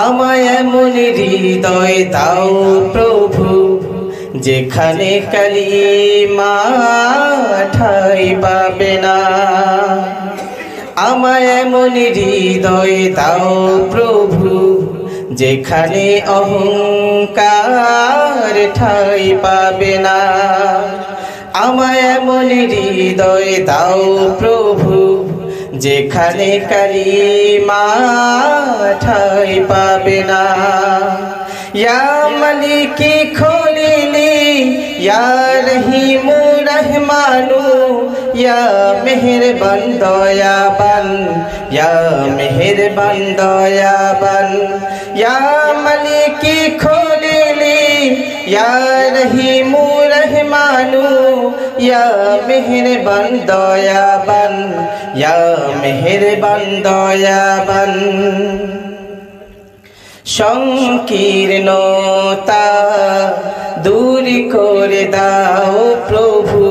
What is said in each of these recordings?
আমায় এমন হৃদয় দাও প্রভু, যেখানে কালিমা ঠাঁই পাবে না। আমায় এমন হৃদয় দাও প্রভু, যেখানে অহংকার ঠাঁই পাবে না। আমায় এমন হৃদয় দাও প্রভু, যেখানে কালিমা ঠাঁই পাবে না। ইয়া মালিকি খলিলি, ইয়া রহিমু রহমানু, ইয়া মেহেরবান দয়াবান, ইয়া মেহেরবান দয়াবান। ইয়া মালিকি খলিলি, ইয়া রহিমু রহমানু, ইয়া মেহেরবান দয়াবান, ইয়া মেহেরবান দয়াবান। সংকীর্ণতা দূর করে দাও প্রভু,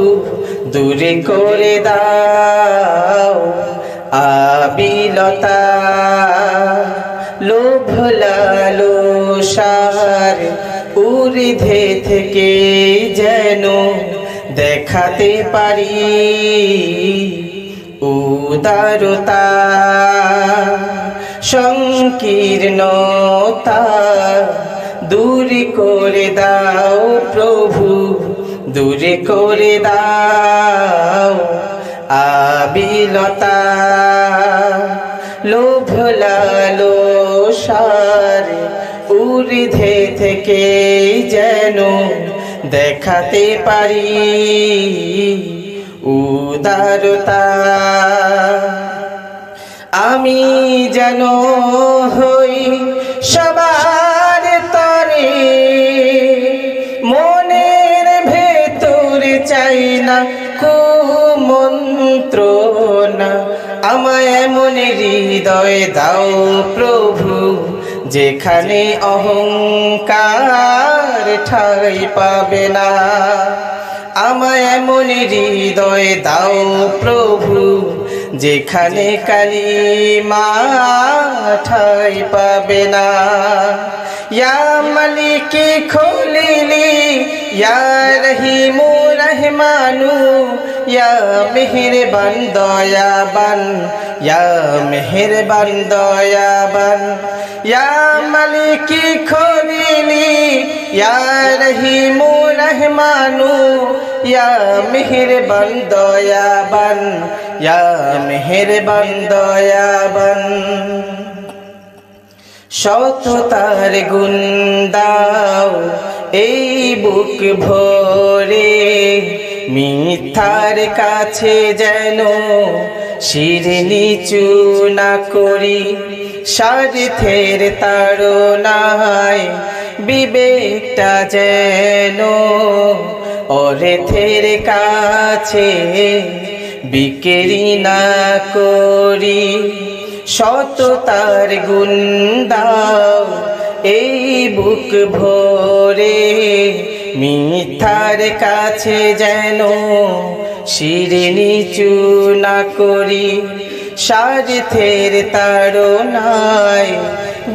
দূর করে দাও আবিলতা। লোভ লালসার ঊর্ধ্বে থেকে যেন দেখাতে পারি উদারতা। সংকীর্ণতা দূর করে দাও প্রভু, দূর করে দাও আবিলতা। লোভ লালসার ঊর্ধ্বে থেকে যেন দেখাতে পারি উদারতা। আমি যেন হই সবার তরে, মনের ভেতর চাই না কুমন্ত্রণা। আমায় এমন হৃদয় দাও প্রভু, যেখানে অহংকার ঠাঁই পাবে না। আমায় এমন হৃদয় দাও প্রভু, যেখানে কালিমা ঠাঁই পাবে না। ইয়া মালিকি খলিলি, ইয়া রহিমু রহমানু, ইয়া মেহেরবান দয়াবান, ইয়া মেহেরবান দয়াবান। ইয়া মালিকি খলিলি, ইয়া রহিমু রহমানু, ইয়া মেহেরবান দয়াবান, ইয়া মেহেরবান দয়াবান। সততার গুণ দাও এই বুক ভরে, মিথ্যার কাছে যেন শির নিচু না করি। স্বার্থের তাড়নায় বিবেকটা যেন অর্থের কাছে বিক্রি না করি। সততার গুণ দাও এই বুক ভরে, মিথ্যার কাছে যেন শির নিচু না করি। স্বার্থের তাড়নায়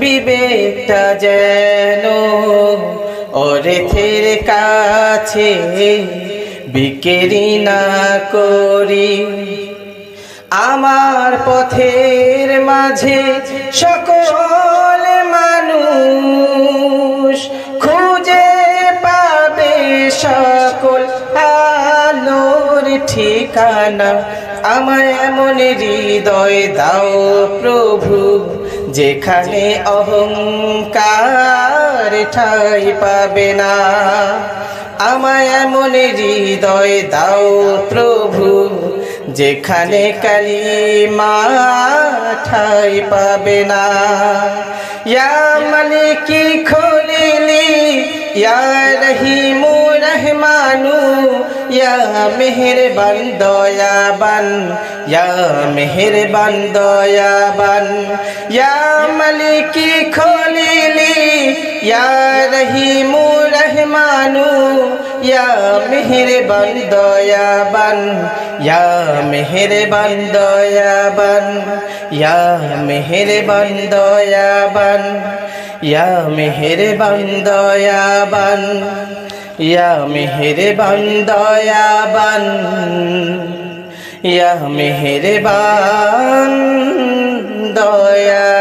বিবেকটা যেন অর্থের কাছে বিক্রি না করি। আমার পথের মাঝে সকল মানুষ খুঁজে পাবে সকল আলোর ঠিকানা। আমায় এমন হৃদয় দাও প্রভু, যেখানে অহংকার ঠাঁই পাবে না। আমায় এমন হৃদয় দাও প্রভু, যেখানে কালিমা ঠাঁই পাবে না। ইয়া মালিকি খলিলি, ইয়া রহিমু রহমানু, ইয়া মেহেরবান দয়াবান, ইয়া মেহেরবান দয়াবান। ইয়া মালিকি খলিলি, ইয়া রহিমু রহমানু, ইয়া মেহেরবান দয়াবান, ইয়া মেহেরবান দয়াবান, ইয়া মেহেরবান দয়াবান। ইয়া মেহেরবান দয়াবান, ইয়া মেহেরবান দয়াবান, ইয়া মেহেরবান দয়া